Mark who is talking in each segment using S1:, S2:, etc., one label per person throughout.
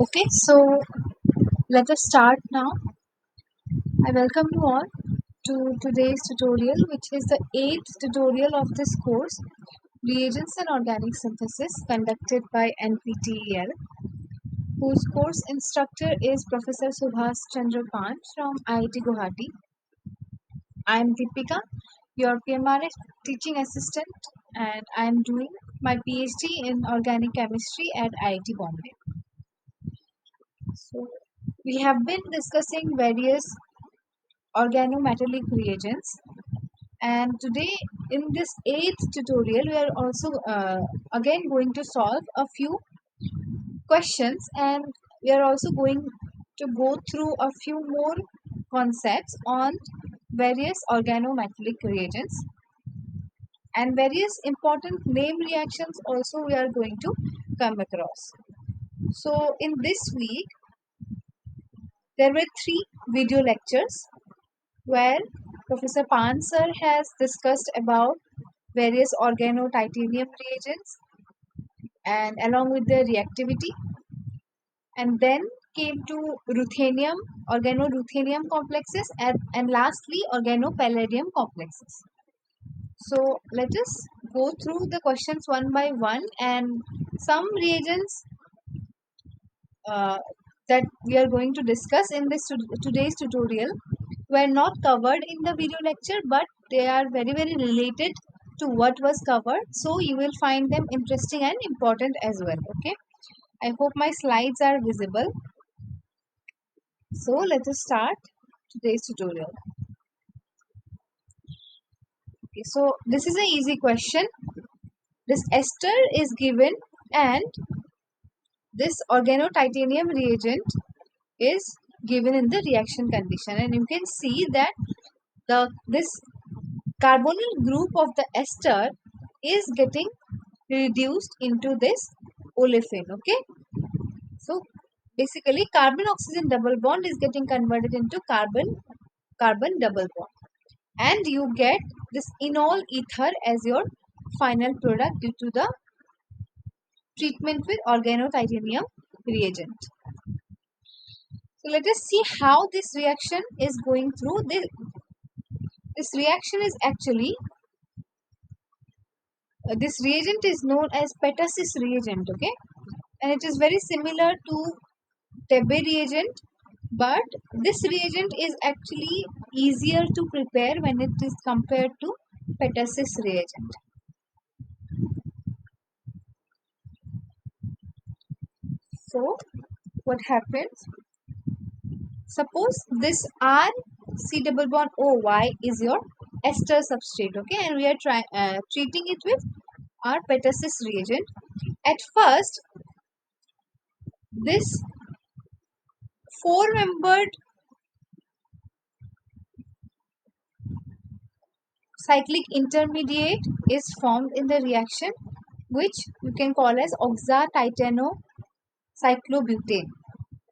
S1: Okay, so let us start now. I welcome you all to today's tutorial, which is the 8th tutorial of this course, Reagents and Organic Synthesis, conducted by NPTEL, whose course instructor is Professor Subhas Chandra Pant from IIT Guwahati. I am Deepika, your PMRF teaching assistant, and I am doing my PhD in organic chemistry at IIT Bombay. So, we have been discussing various organometallic reagents, and today in this 8th tutorial we are also again going to solve a few questions, and we are also going to go through a few more concepts on various organometallic reagents and various important name reactions also we are going to come across. So in this week there were 3 video lectures where Professor Pan sir has discussed about various organotitanium reagents and along with their reactivity, and then came to ruthenium, organoruthenium complexes, and lastly organopalladium complexes. So let us go through the questions one by one, and some reagents uh, that we are going to discuss in this today's tutorial were not covered in the video lecture, but they are very related to what was covered, so you will find them interesting and important as well. Okay, I hope my slides are visible. So let us start today's tutorial. Okay, so this is an easy question. This ester is given and this organotitanium reagent is given in the reaction condition, and you can see that this carbonyl group of the ester is getting reduced into this olefin. Okay, so basically carbon oxygen double bond is getting converted into carbon double bond, and you get this enol ether as your final product due to the treatment with organotitanium reagent. So let us see how this reaction is going through. This reaction is actually this reagent is known as petasis reagent. Okay, and it is very similar to Tebe reagent, but this reagent is actually easier to prepare when it is compared to petasis reagent. So what happens? Suppose this R C double bond OY is your ester substrate, okay, and we are treating it with our petasis reagent. At first, this four-membered cyclic intermediate is formed in the reaction, which you can call as oxatitanocyclobutane.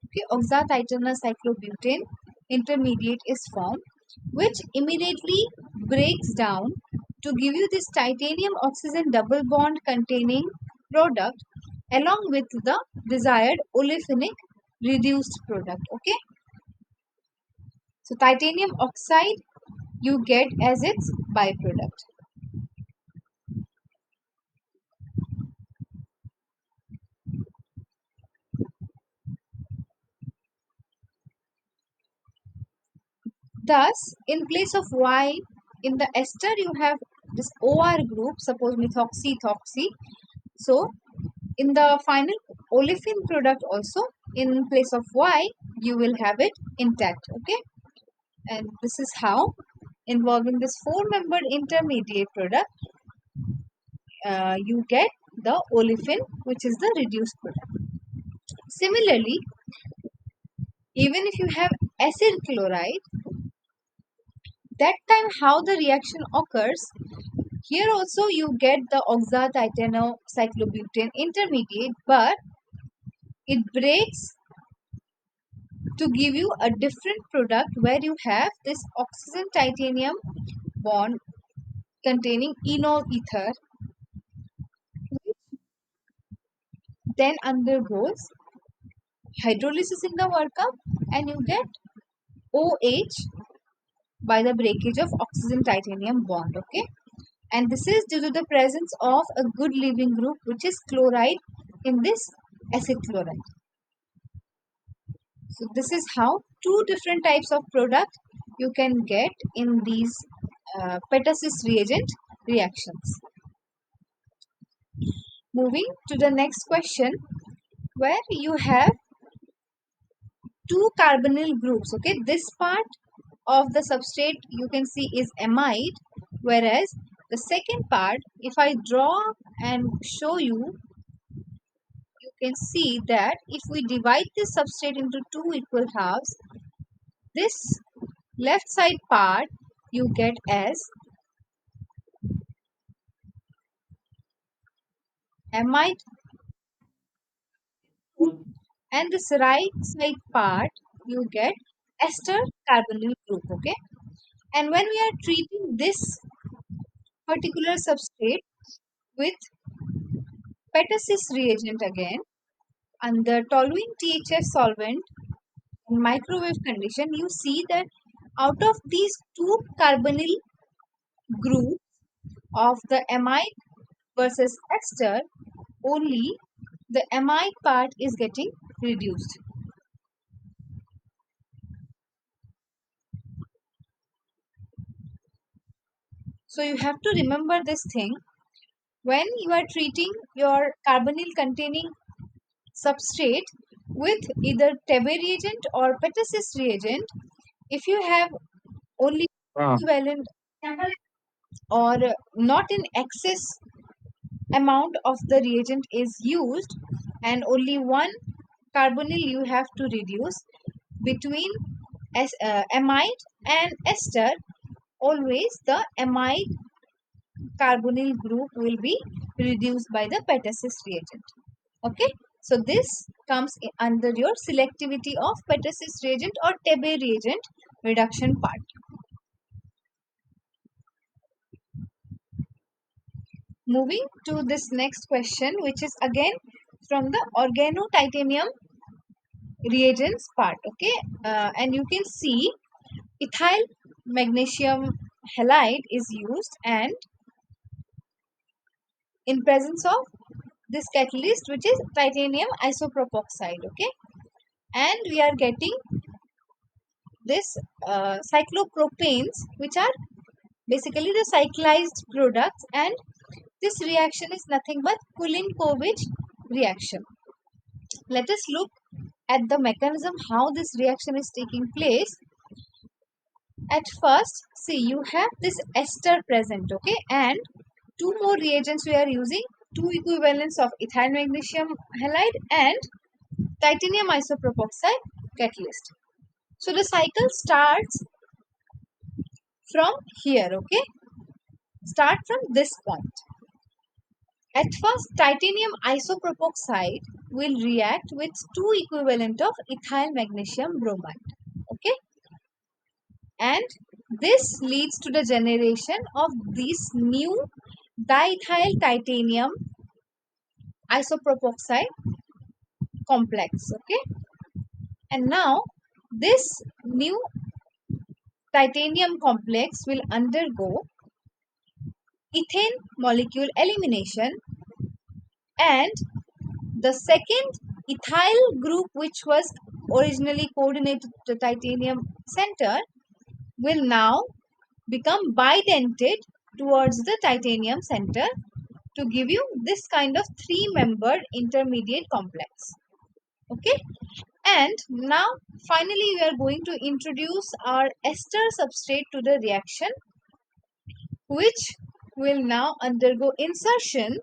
S1: Okay, oxatitanocyclobutane intermediate is formed, which immediately breaks down to give you this titanium oxygen double bond containing product along with the desired olefinic reduced product. Okay, so titanium oxide you get as its byproduct. Thus, in place of Y in the ester, you have this OR group, suppose methoxy. So, in the final olefin product also, in place of Y, you will have it intact. Okay, and this is how, involving this four-membered intermediate product, you get the olefin, which is the reduced product. Similarly, even if you have acid chloride, that time how the reaction occurs, here also you get the oxatitanocyclobutane intermediate, but it breaks to give you a different product where you have this oxygen titanium bond containing enol ether, which then undergoes hydrolysis in the workup, and you get OH by the breakage of oxygen titanium bond. Okay, and this is due to the presence of a good leaving group, which is chloride in this acid chloride. So this is how two different types of product you can get in these Petersis reagent reactions. Moving to the next question, where you have two carbonyl groups. Okay, this part of the substrate you can see is amide, whereas the second part, if I draw and show you, you can see that if we divide this substrate into two equal halves, this left side part you get as amide and this right side part you get ester carbonyl group. Okay, and when we are treating this particular substrate with Petersis reagent again under toluene THF solvent in microwave condition, you see that out of these two carbonyl groups of the amide versus ester, only the amide part is getting reduced. So you have to remember this thing when you are treating your carbonyl containing substrate with either Tebe reagent or Petersis reagent. If you have only equivalent or not in excess amount of the reagent is used and only one carbonyl you have to reduce between amide and ester, always the amide carbonyl group will be reduced by the Petersis reagent. Okay, so this comes under your selectivity of Petersis reagent or Tebe reagent reduction part. Moving to this next question, which is again from the organotitanium reagents part. Okay, and you can see ethyl magnesium halide is used, and in presence of this catalyst, which is titanium isopropoxide. Okay, and we are getting this cyclopropanes, which are basically the cyclized products, and this reaction is nothing but Kulinkovich reaction. Let us look at the mechanism how this reaction is taking place. At first, see, you have this ester present, okay, and two more reagents we are using, two equivalents of ethyl magnesium halide and titanium isopropoxide catalyst. So the cycle starts from here, okay, start from this point. At first, titanium isopropoxide will react with two equivalent of ethyl magnesium bromide, okay, and this leads to the generation of this new diethyl titanium isopropoxide complex. Okay, and now this new titanium complex will undergo ethane molecule elimination, and the second ethyl group, which was originally coordinated to the titanium center, will now become bidentate towards the titanium center to give you this kind of three-membered intermediate complex. Okay, and now finally we are going to introduce our ester substrate to the reaction, which will now undergo insertion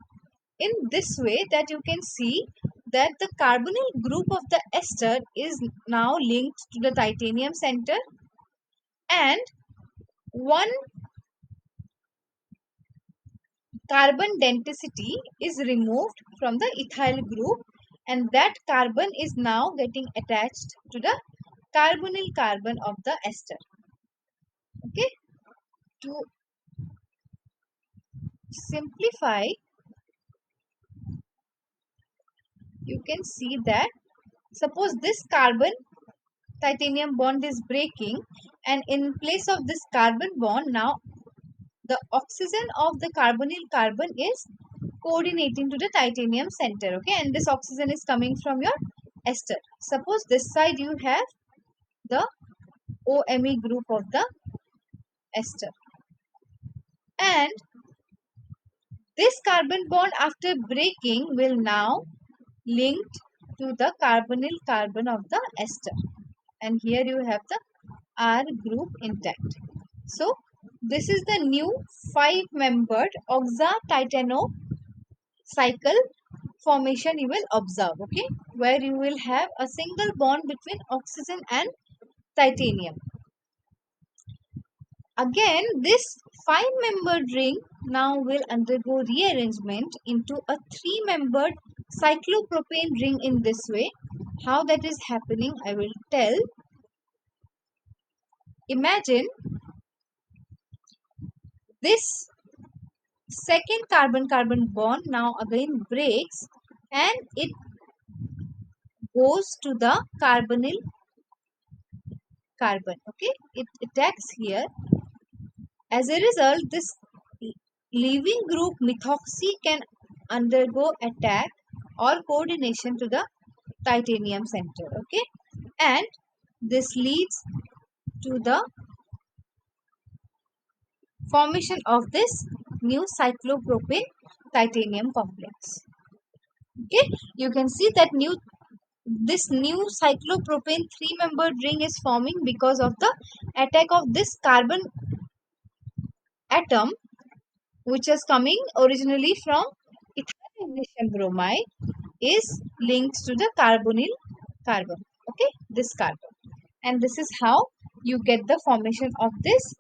S1: in this way that you can see that the carbonyl group of the ester is now linked to the titanium center, and one carbon density is removed from the ethyl group, and that carbon is now getting attached to the carbonyl carbon of the ester. Okay, to simplify, you can see that Suppose this carbon titanium bond is breaking, and in place of this carbon bond, now the oxygen of the carbonyl carbon is coordinating to the titanium center, okay, and this oxygen is coming from your ester. Suppose this side you have the OMe group of the ester, and this carbon bond after breaking will now linked to the carbonyl carbon of the ester, and here you have the R group intact. So this is the new 5-membered oxo-titano cycle formation you will observe, okay, where you will have a single bond between oxygen and titanium. Again, this 5-membered ring now will undergo rearrangement into a 3-membered cyclopropane ring in this way. How that is happening, I will tell. Imagine this second carbon-carbon bond now again breaks, and it goes to the carbonyl carbon, okay, it attacks here. As a result, this leaving group methoxy can undergo attack or coordination to the titanium center, okay, and this leads to the formation of this new cyclopropane titanium complex, okay. You can see that this new cyclopropane 3-membered ring is forming because of the attack of this carbon atom, which is coming originally from ethyl magnesium bromide, is linked to the carbonyl carbon, okay, this carbon, and this is how you get the formation of this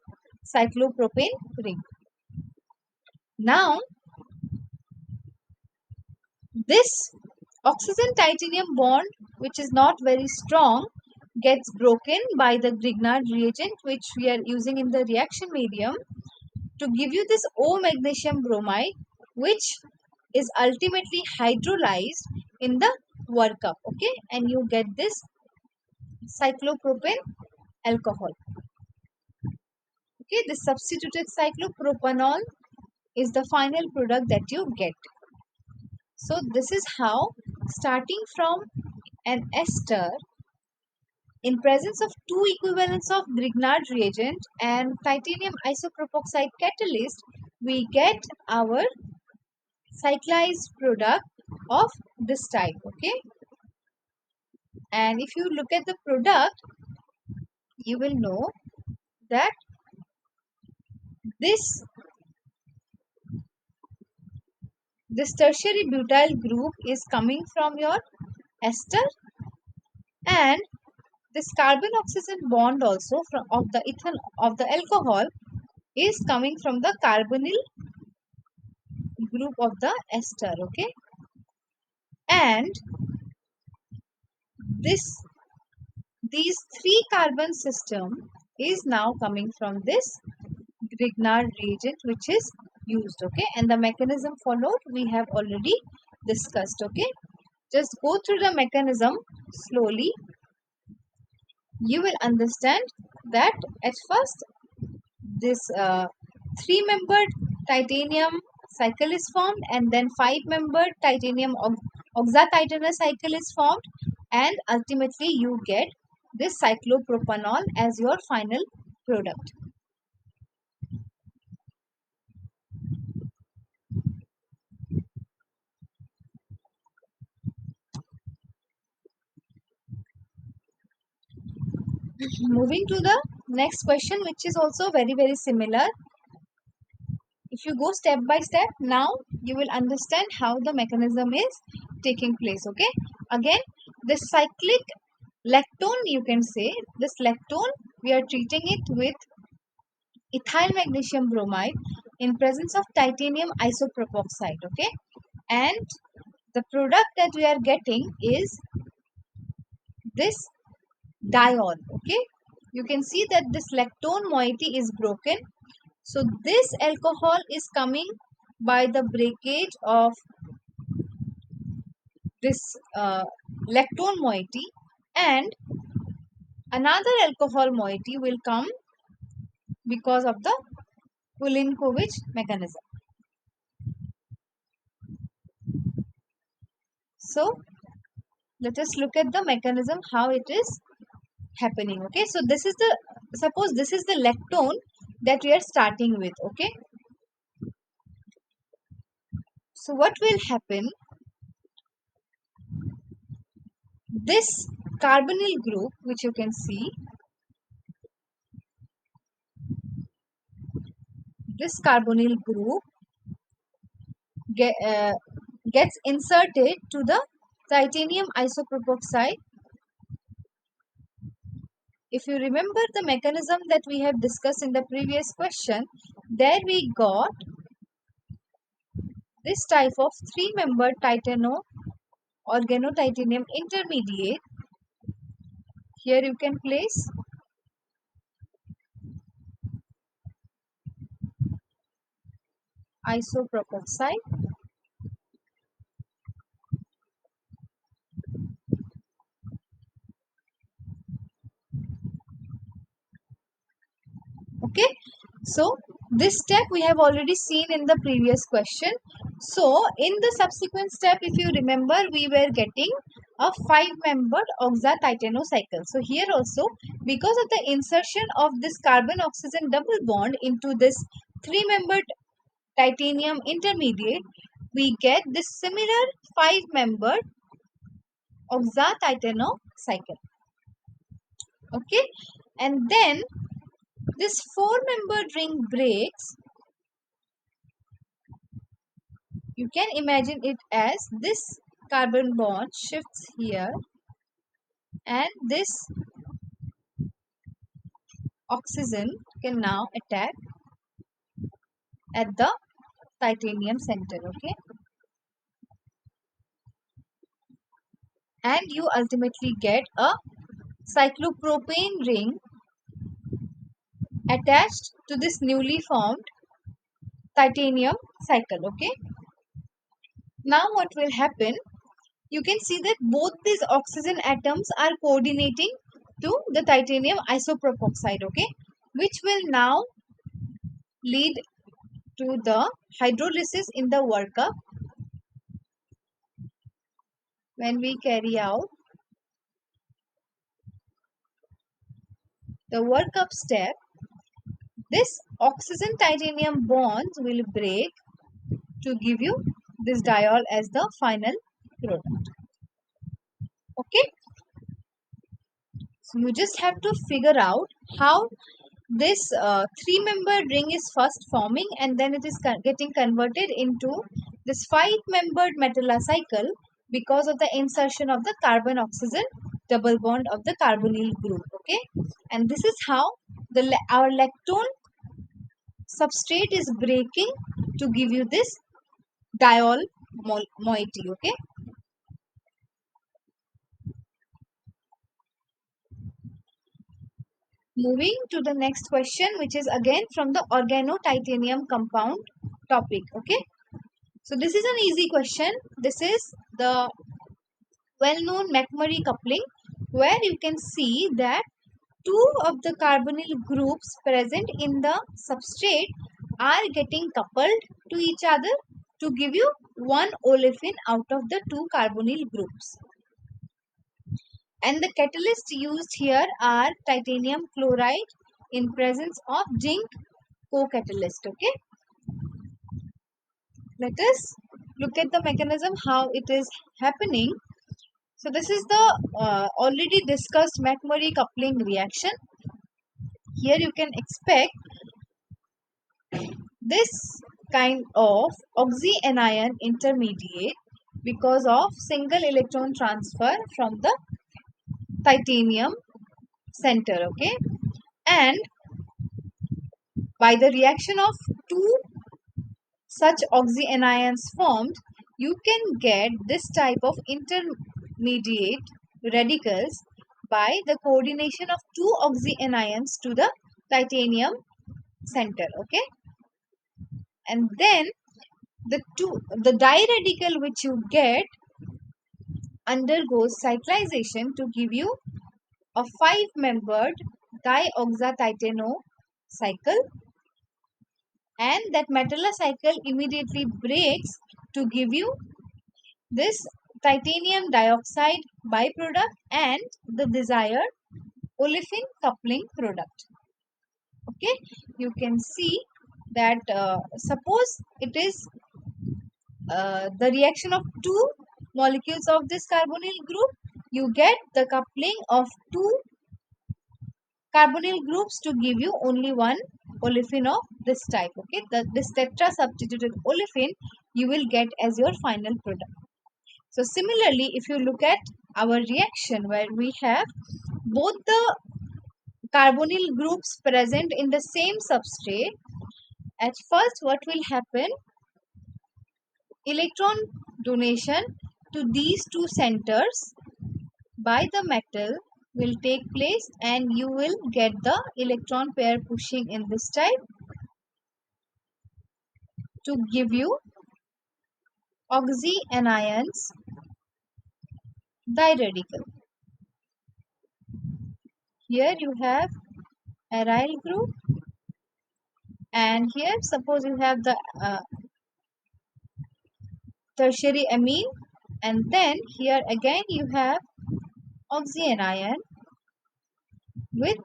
S1: cyclopropane ring. Now this oxygen titanium bond, which is not very strong, gets broken by the Grignard reagent which we are using in the reaction medium to give you this O magnesium bromide, which is ultimately hydrolyzed in the workup, okay, and you get this cyclopropane alcohol, okay. This substituted cyclopropanol is the final product that you get. So this is how, starting from an ester in presence of two equivalents of Grignard reagent and titanium isopropoxide catalyst, we get our cyclized product of this type, okay. And if you look at the product, you will know that this tertiary butyl group is coming from your ester, and this carbon oxygen bond also from of the ethanol of the alcohol is coming from the carbonyl group of the ester, okay. And this these three carbon system is now coming from this Grignard reagent which is used, okay, and the mechanism followed we have already discussed, okay. Just go through the mechanism slowly. You will understand that at first this 3-membered titanium cycle is formed, and then 5-membered titanium oxo-titanosycle cycle is formed, and ultimately you get this cyclopropanol as your final product. Moving to the next question, which is also very similar. If you go step by step, now you will understand how the mechanism is taking place, okay. Again, this cyclic lactone, you can say this lactone, we are treating it with ethyl magnesium bromide in presence of titanium isopropoxide, okay, and the product that we are getting is this diol, okay. You can see that this lactone moiety is broken, so this alcohol is coming by the breakage of this lactone moiety, and another alcohol moiety will come because of the Milankovitch mechanism. So let us look at the mechanism how it is happening. Okay, so this is the, suppose this is the lactone that we are starting with. Okay, so what will happen, this carbonyl group which you can see, this carbonyl group get, gets inserted to the titanium isopropoxide. If you remember the mechanism that we have discussed in the previous question, there we got this type of three-membered titano organotitanium intermediate. Here you can place isopropoxide. Okay, so this step we have already seen in the previous question. So in the subsequent step, if you remember, we were getting a 5-membered oxo-titanocycle. So here also, because of the insertion of this carbon oxygen double bond into this 3-membered titanium intermediate, we get this similar 5-membered oxo-titanocycle. Okay, and then this 4-membered ring breaks. You can imagine it as this carbon bond shifts here, and this oxygen can now attack at the titanium center. Okay, and you ultimately get a cyclopropane ring attached to this newly formed titanium cycle. Okay, now what will happen, you can see that both these oxygen atoms are coordinating to the titanium isopropoxide. Okay, which will now lead to the hydrolysis in the workup. When we carry out the workup step, this oxygen titanium bonds will break to give you this diol as the final product. Okay, so you just have to figure out how this 3-membered ring is first forming, and then it is getting converted into this 5-membered metallacycle because of the insertion of the carbon oxygen double bond of the carbonyl group. Okay, and this is how our lactone substrate is breaking to give you this diol moiety. Okay, moving to the next question, which is again from the organotitanium compound topic. Okay, so this is an easy question. This is the well-known McMurray coupling, where you can see that two of the carbonyl groups present in the substrate are getting coupled to each other to give you one olefin out of the two carbonyl groups. And the catalysts used here are titanium chloride in presence of zinc co-catalyst. Okay, let us look at the mechanism how it is happening. So this is the already discussed McMurray coupling reaction. Here you can expect this kind of oxyanion intermediate because of single electron transfer from the titanium center. Okay, and by the reaction of two such oxyanions formed, you can get this type of intermediate radicals by the coordination of two oxyanions to the titanium center. Okay, and then the di radical which you get undergoes cyclization to give you a 5-membered dioxatitano cycle, and that metalla cycle immediately breaks to give you this titanium dioxide byproduct and the desired olefin coupling product. Okay, you can see that suppose it is the reaction of two molecules of this carbonyl group, you get the coupling of two carbonyl groups to give you only one olefin of this type. Okay, this tetra substituted olefin you will get as your final product. So similarly, if you look at our reaction where we have both the carbonyl groups present in the same substrate, at first what will happen, electron donation to these two centers by the metal will take place, and you will get the electron pair pushing in this type to give you oxyanions diradical. Here you have aryl group, and here suppose you have the tertiary amine, and then here again you have oxyanion with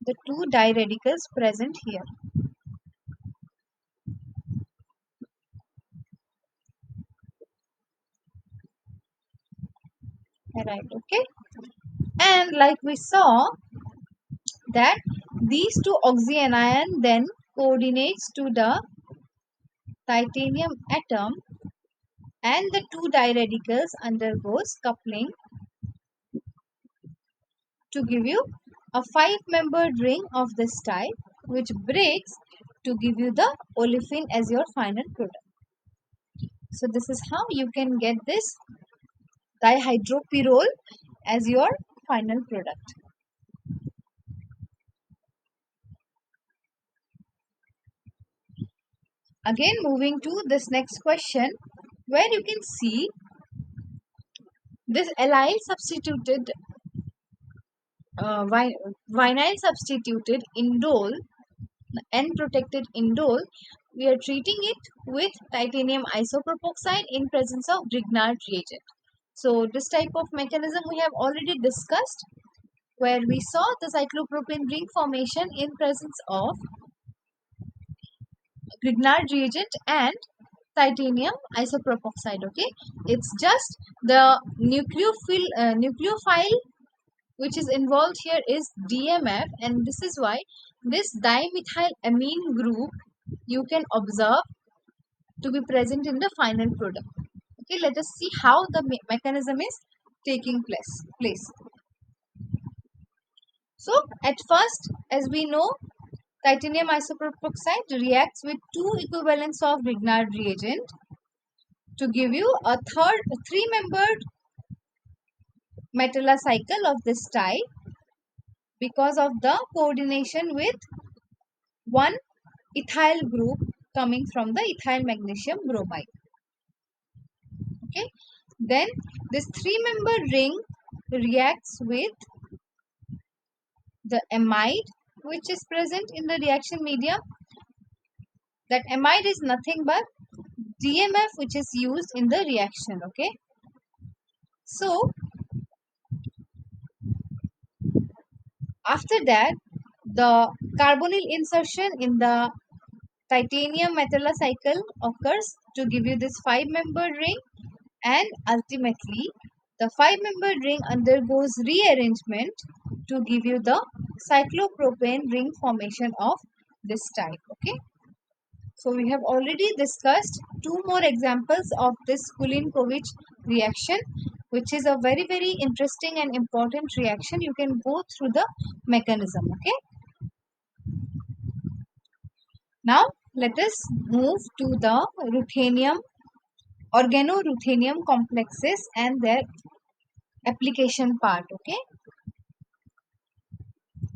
S1: the two diradicals present here. Right, okay. And like we saw that these two oxyanion then coordinates to the titanium atom, and the two diradicals undergoes coupling to give you a 5-membered ring of this type, which breaks to give you the olefin as your final product. So this is how you can get this dihydropyrrole as your final product. Again, moving to this next question, where you can see this allyl substituted vinyl substituted indole, N-protected indole, we are treating it with titanium isopropoxide in presence of Grignard reagent. So this type of mechanism we have already discussed, where we saw the cyclopropane ring formation in presence of Grignard reagent and titanium isopropoxide. Okay, it's just the nucleophile which is involved here is DMF, and this is why this dimethylamine group you can observe to be present in the final product. Okay, let us see how the mechanism is taking place. So at first, as we know, titanium isopropoxide reacts with two equivalents of Grignard reagent to give you a three-membered metalla cycle of this type because of the coordination with one ethyl group coming from the ethyl magnesium bromide. Okay, then this three-membered ring reacts with the amide which is present in the reaction medium. That amide is nothing but DMF which is used in the reaction. Okay, so after that the carbonyl insertion in the titanium metalla cycle occurs to give you this 5-membered ring, and ultimately the 5-membered ring undergoes rearrangement to give you the cyclopropane ring formation of this type. Okay, so we have already discussed two more examples of this Kulinkovich reaction, which is a very interesting and important reaction. You can go through the mechanism. Okay, now let us move to the ruthenium organoruthenium complexes and their application part. Okay,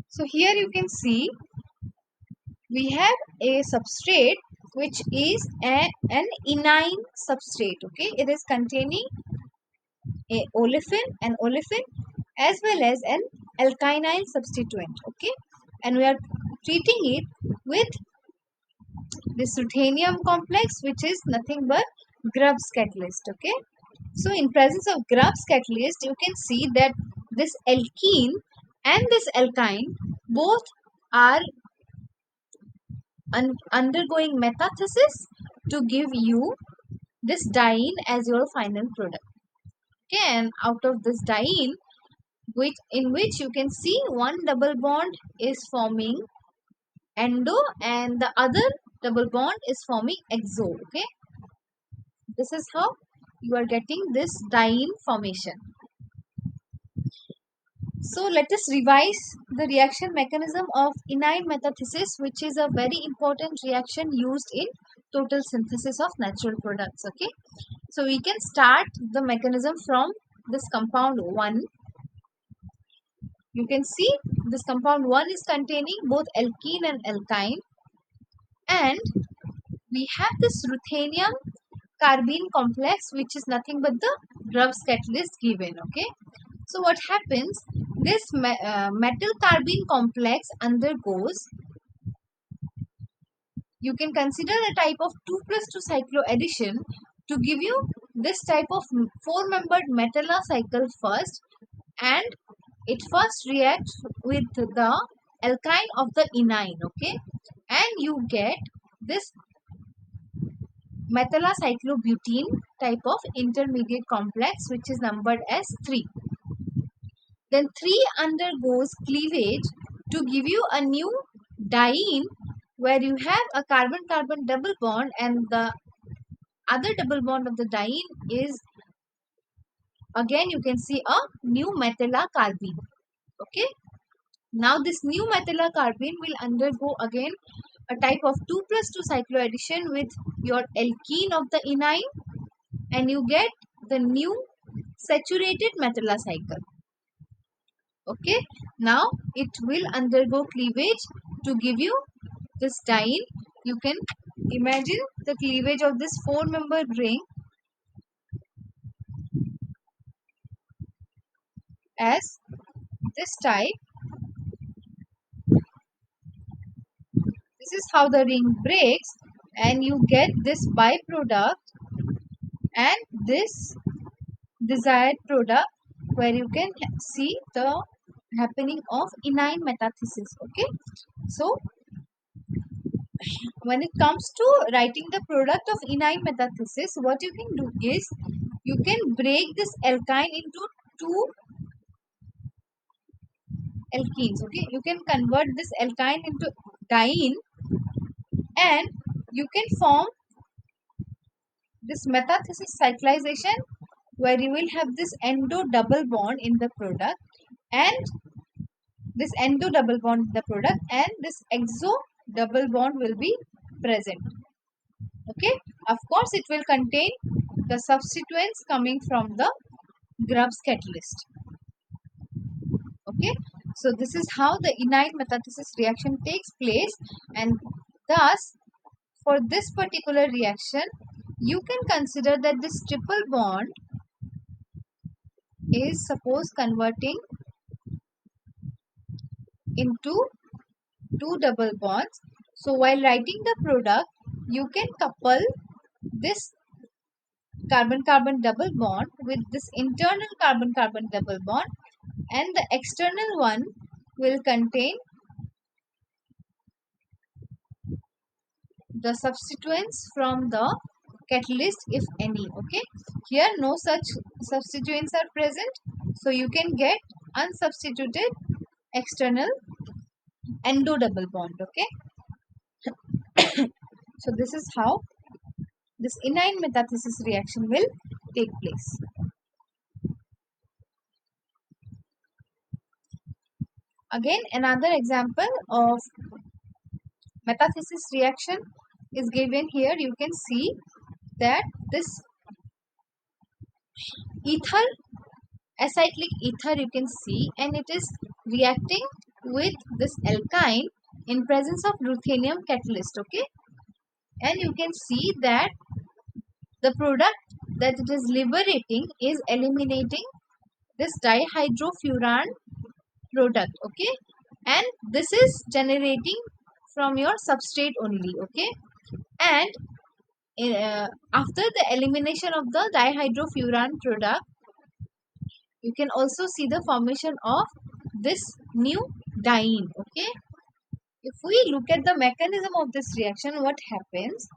S1: so here you can see we have a substrate which is an enine substrate. Okay, it is containing an olefin, as well as an alkynyl substituent. Okay, and we are treating it with this ruthenium complex, which is nothing but Grubbs catalyst. Okay, so in presence of Grubbs catalyst, you can see that this alkene and this alkyne both are undergoing metathesis to give you this diene as your final product. Okay, and out of this diene, which you can see one double bond is forming endo and the other double bond is forming exo. Okay, this is how you are getting this diene formation. So let us revise the reaction mechanism of enine metathesis, which is a very important reaction used in total synthesis of natural products. Okay, so we can start the mechanism from this compound 1. You can see this compound 1 is containing both alkene and alkyne, and we have this ruthenium carbene complex, which is nothing but the Grubbs catalyst given. Okay, so what happens, this metal carbene complex undergoes, you can consider a type of 2+2 cycloaddition to give you this type of 4-membered metalla cycle first, and it first reacts with the alkyne of the enine. Okay, and you get this metallocyclobutene type of intermediate complex, which is numbered as 3. Then 3 undergoes cleavage to give you a new diene, where you have a carbon-carbon double bond, and the other double bond of the diene is, again you can see, a new metallocarbene. Okay, now this new metallocarbene will undergo again a type of 2+2 cycloaddition with your alkene of the enine, and you get the new saturated metalla cycle. Okay, now it will undergo cleavage to give you this diene. You can imagine the cleavage of this 4-membered ring as this type. This is how the ring breaks, and you get this byproduct and this desired product, where you can see the happening of enine metathesis. Okay, so when it comes to writing the product of enine metathesis, what you can do is you can break this alkyne into 2 alkenes. Okay, you can convert this alkyne into diene, and you can form this metathesis cyclization, where you will have this endo double bond in the product, and this endo double bond in the product, and this exo double bond will be present. Okay, of course it will contain the substituents coming from the Grubbs catalyst. Okay, so this is how the enine metathesis reaction takes place, and thus for this particular reaction you can consider that this triple bond is suppose converting into 2 double bonds. So while writing the product, you can couple this carbon-carbon double bond with this internal carbon-carbon double bond, and the external one will contain the substituents from the catalyst, if any. Okay, here no such substituents are present, so you can get unsubstituted external endo double bond. Okay, so this is how this enine metathesis reaction will take place. Again, another example of metathesis reaction is given here. You can see that this ether, acyclic ether, you can see, and it is reacting with this alkyne in presence of ruthenium catalyst. Okay, and you can see that the product that it is liberating is eliminating this dihydrofuran product, okay, and this is generating from your substrate only, okay, and after the elimination of the dihydrofuran product, you can also see the formation of this new diene, okay. If we look at the mechanism of this reaction, what happens?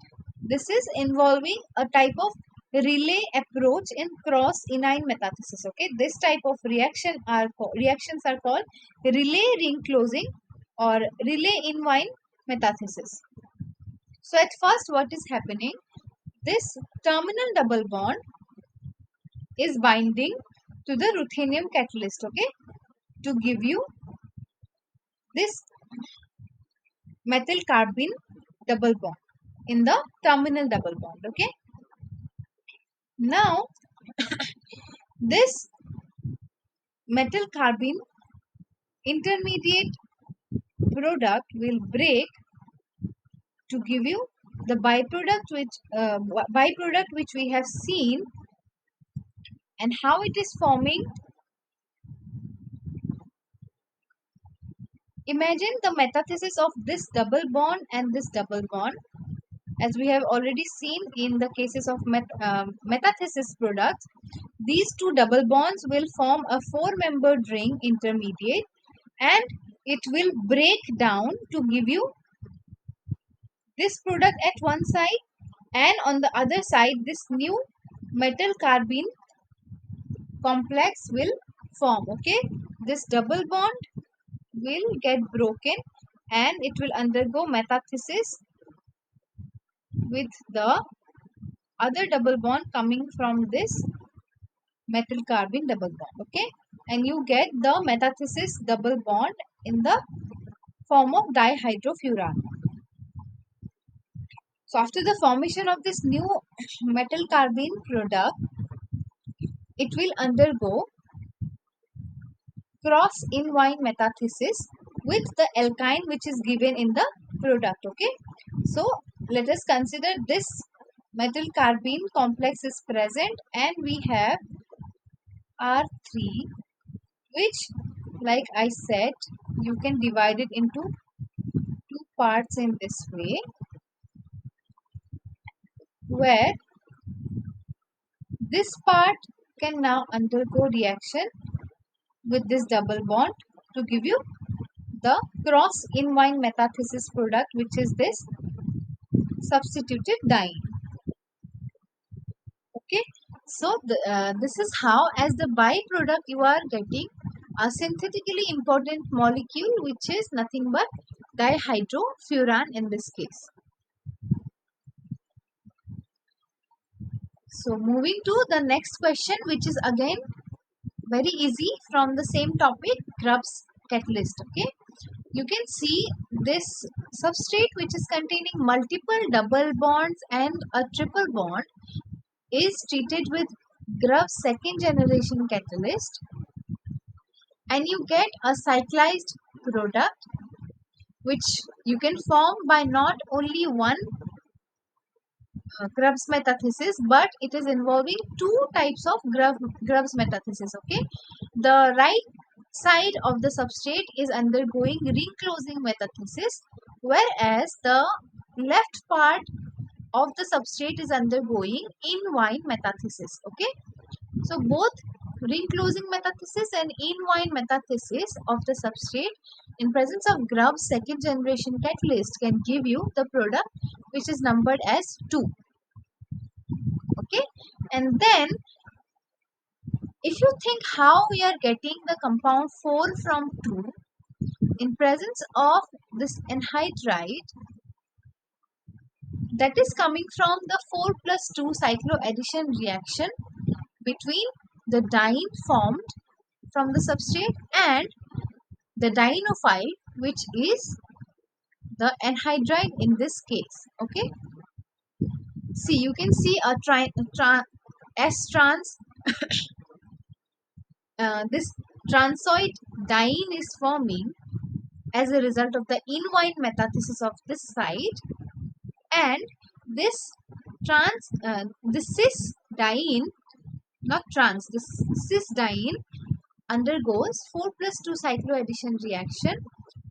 S1: This is involving a type of relay approach in cross enine metathesis. Okay, this type of reactions are called relay ring closing or relay enine metathesis. So at first, what is happening? This terminal double bond is binding to the ruthenium catalyst. Okay, to give you this methyl carbene double bond in the terminal double bond. Okay, now this metal carbene intermediate product will break to give you the byproduct which we have seen, and how it is forming. Imagine the metathesis of this double bond and this double bond, as we have already seen in the cases of metathesis products. These two double bonds will form a four-membered ring intermediate, and it will break down to give you this product at one side, and on the other side this new metal carbene complex will form. Okay, this double bond will get broken and it will undergo metathesis with the other double bond coming from this metal carbene double bond. Okay, and you get the metathesis double bond in the form of dihydrofuran. So after the formation of this new metal carbene product, it will undergo cross enine metathesis with the alkyne which is given in the product. Okay, so let us consider this metal carbene complex is present and we have R3, which, like I said, you can divide it into two parts in this way, where this part can now undergo reaction with this double bond to give you the cross enine metathesis product, which is this substituted diene. Okay, so this is how, as the byproduct, you are getting a synthetically important molecule, which is nothing but dihydrofuran in this case. So moving to the next question, which is again very easy from the same topic, Grubbs catalyst. Okay, you can see this substrate which is containing multiple double bonds and a triple bond is treated with Grubbs second generation catalyst, and you get a cyclized product which you can form by not only one Grubbs metathesis, but it is involving two types of Grubbs metathesis. Okay, the right side of the substrate is undergoing ring closing metathesis, whereas the left part of the substrate is undergoing enine metathesis. Okay, so both ring closing metathesis and enine metathesis of the substrate in presence of Grubbs second generation catalyst can give you the product which is numbered as 2. Okay, and then if you think how we are getting the compound 4 from 2 in presence of this anhydride, that is coming from the 4 plus 2 cycloaddition reaction between the diene formed from the substrate and the dienophile, which is the anhydride in this case. Okay, see, you can see a S trans this transoid diene is forming as a result of the enine metathesis of this side, and this cis diene, not trans, this cis-diene undergoes 4 plus 2 cycloaddition reaction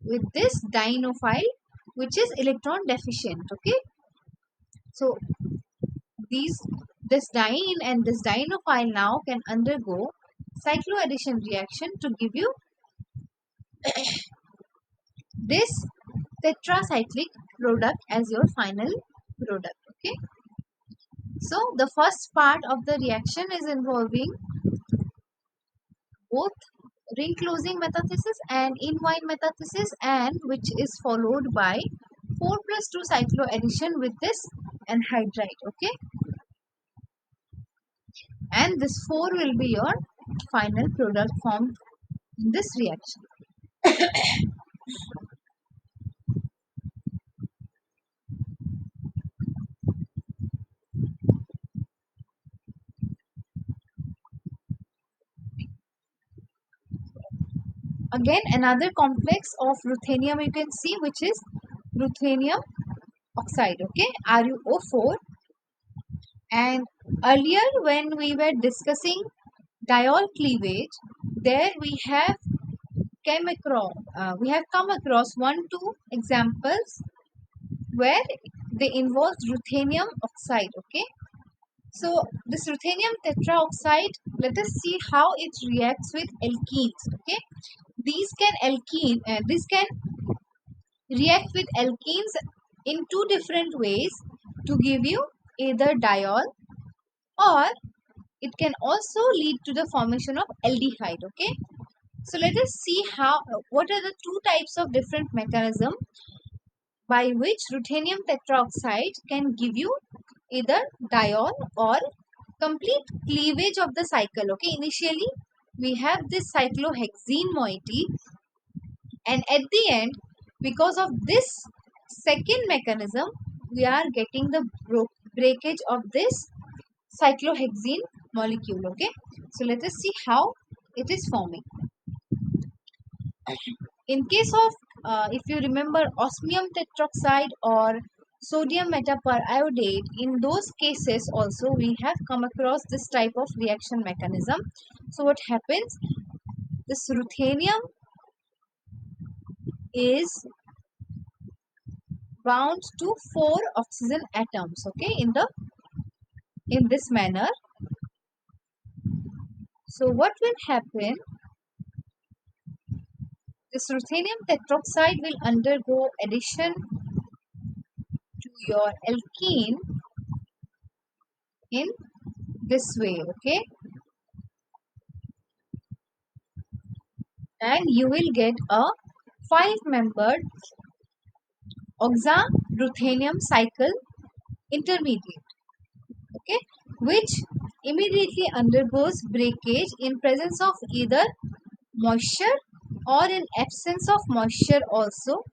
S1: with this dienophile, which is electron deficient. Okay, so these this diene and this dienophile now can undergo cycloaddition reaction to give you this tetracyclic product as your final product. Okay, so the first part of the reaction is involving both ring closing metathesis and in-wine metathesis, and which is followed by 4 plus 2 cycloaddition with this anhydride. Okay, and this 4 will be your final product formed in this reaction. Again, another complex of ruthenium you can see, which is ruthenium oxide. Okay, RuO4. And earlier when we were discussing diol cleavage, there we have come across 1 2 examples where they involve ruthenium oxide. Okay, so this ruthenium tetraoxide, let us see how it reacts with alkenes. Okay, these can react with alkenes in two different ways to give you either diol, or it can also lead to the formation of aldehyde. Okay, so let us see how what are the two types of different mechanism by which ruthenium tetroxide can give you either diol or complete cleavage of the cycle. Okay, initially we have this cyclohexene moiety, and at the end, because of this second mechanism, we are getting the breakage of this cyclohexene molecule. Okay, so let us see how it is forming. In case of, if you remember, osmium tetroxide or sodium metaperiodate, in those cases also we have come across this type of reaction mechanism. So what happens, this ruthenium is bound to 4 oxygen atoms. Okay, in this manner. So what will happen, this ruthenium tetroxide will undergo addition to your alkene in this way. Okay, and you will get a 5-membered oxa-ruthenium cycle intermediate. Okay, which immediately undergoes breakage in presence of either moisture, or in absence of moisture also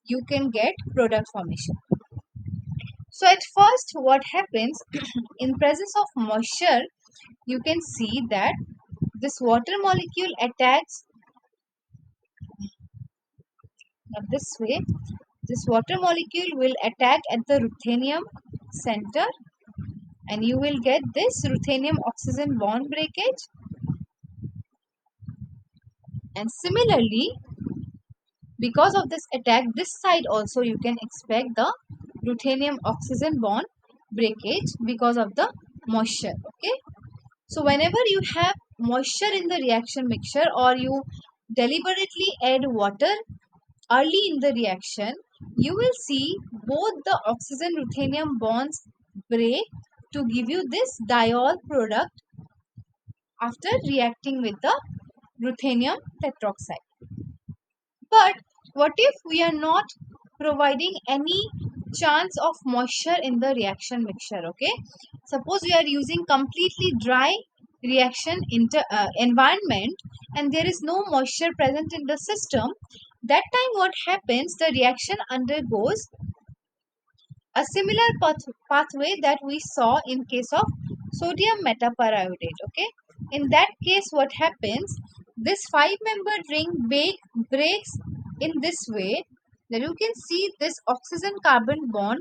S1: you can get product formation. So at first what happens, in presence of moisture, you can see that this water molecule attacks this way. This water molecule will attack at the ruthenium center, and you will get this ruthenium oxygen bond breakage. And similarly, because of this attack, this side also you can expect the ruthenium oxygen bond breakage because of the moisture. Okay, so whenever you have moisture in the reaction mixture, or you deliberately add water early in the reaction, you will see both the oxygen ruthenium bonds break to give you this diol product after reacting with the ruthenium tetroxide. But what if we are not providing any chance of moisture in the reaction mixture? Okay, suppose we are using completely dry reaction environment, and there is no moisture present in the system. That time what happens, the reaction undergoes a similar pathway that we saw in case of sodium metaperiodate. Okay, in that case what happens, this 5-membered ring breaks in this way, that you can see this oxygen carbon bond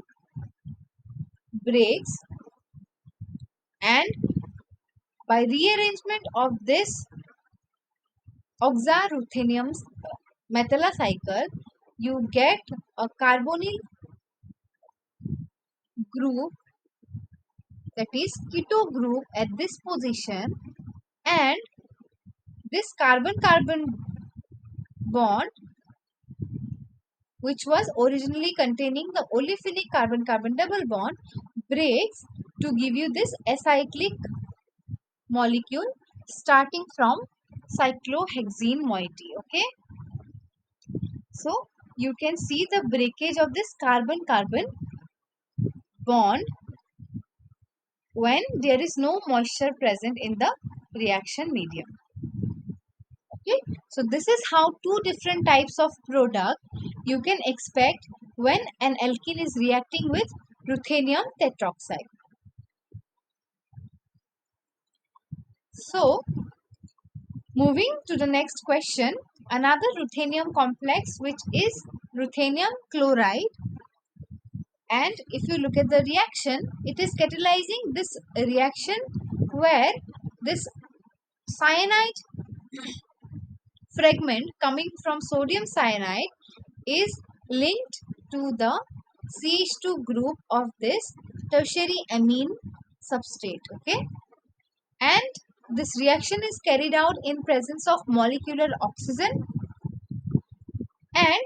S1: breaks, and By rearrangement of this oxaruthenium metallocycle, you get a carbonyl group, that is keto group at this position, and this carbon-carbon bond, which was originally containing the olefinic carbon-carbon double bond, breaks to give you this acyclic molecule starting from cyclohexene moiety. Okay, so you can see the breakage of this carbon-carbon bond when there is no moisture present in the reaction medium. Okay, so this is how two different types of product you can expect when an alkene is reacting with ruthenium tetroxide. So moving to the next question, another ruthenium complex which is ruthenium chloride, and if you look at the reaction, it is catalyzing this reaction where this cyanide fragment coming from sodium cyanide is linked to the CH2 group of this tertiary amine substrate. Okay, and this reaction is carried out in presence of molecular oxygen, and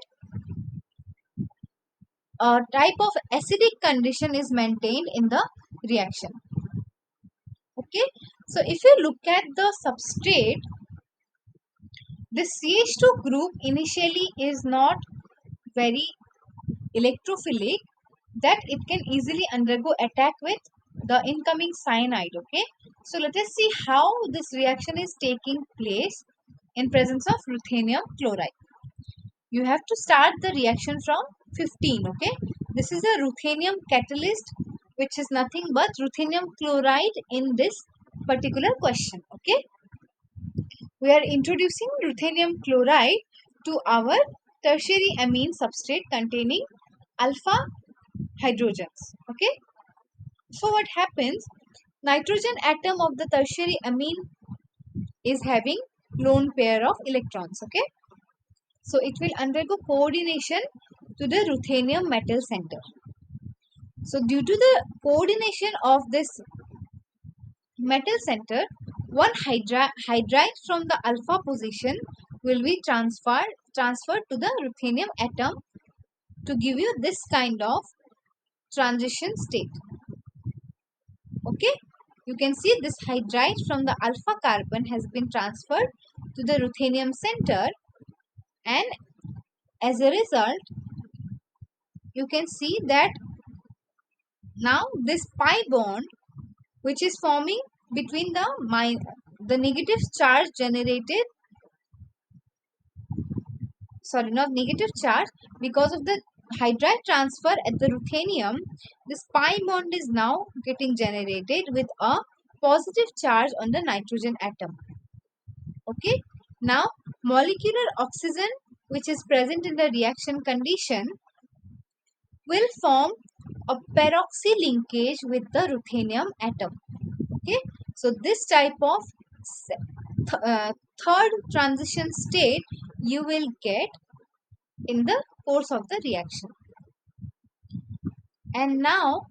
S1: a type of acidic condition is maintained in the reaction. Okay, so if you look at the substrate, this CH2 group initially is not very electrophilic, that it can easily undergo attack with the incoming cyanide. Okay, so let us see how this reaction is taking place in presence of ruthenium chloride. You have to start the reaction from 15. Okay, this is a ruthenium catalyst, which is nothing but ruthenium chloride in this particular question. Okay, we are introducing ruthenium chloride to our tertiary amine substrate containing alpha hydrogens. Okay, so what happens, nitrogen atom of the tertiary amine is having lone pair of electrons. Okay, so it will undergo coordination to the ruthenium metal center. So due to the coordination of this metal center, one hydride from the alpha position will be transferred to the ruthenium atom to give you this kind of transition state. Okay, you can see this hydride from the alpha carbon has been transferred to the ruthenium center, and as a result you can see that now this pi bond, which is forming between the negative charge generated, sorry, not negative charge, because of the hydride transfer at the ruthenium, this pi bond is now getting generated with a positive charge on the nitrogen atom. Okay, now molecular oxygen which is present in the reaction condition will form a peroxy linkage with the ruthenium atom. Okay, so this type of third transition state you will get in the course of the reaction. And now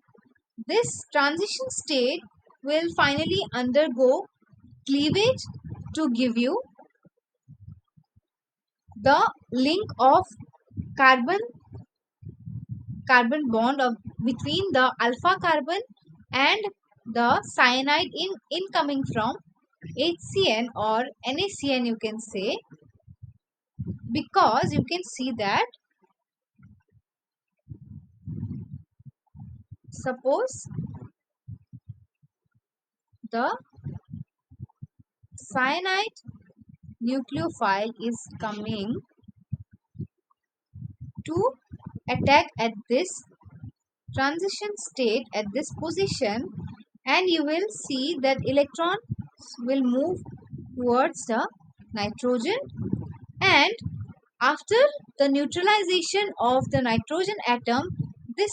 S1: this transition state will finally undergo cleavage to give you the link of carbon carbon bond of between the alpha carbon and the cyanide incoming from HCN or NaCN, you can say, because you can see that suppose the cyanide nucleophile is coming to attack at this transition state at this position, and you will see that electrons will move towards the nitrogen, and after the neutralization of the nitrogen atom, this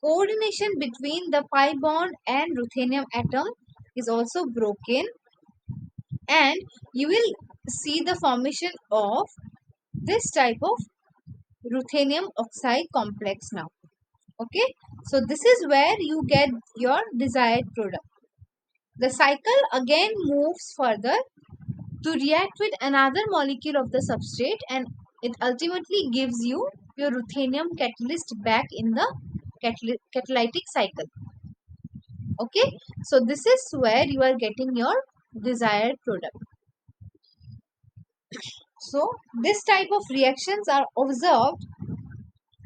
S1: coordination between the pi bond and ruthenium atom is also broken, and you will see the formation of this type of ruthenium oxide complex now. Okay, so this is where you get your desired product. The cycle again moves further to react with another molecule of the substrate, and it ultimately gives you your ruthenium catalyst back in the catalytic cycle. Okay, so this is where you are getting your desired product. So this type of reactions are observed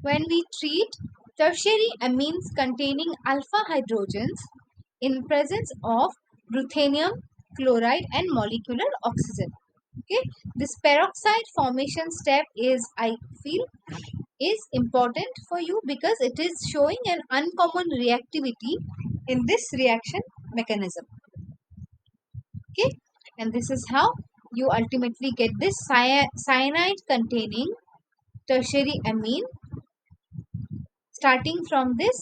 S1: when we treat tertiary amines containing alpha hydrogens in presence of ruthenium chloride and molecular oxygen. Okay, this peroxide formation step is, I feel, is important for you because it is showing an uncommon reactivity in this reaction mechanism. Okay, and this is how you ultimately get this cyanide containing tertiary amine, starting from this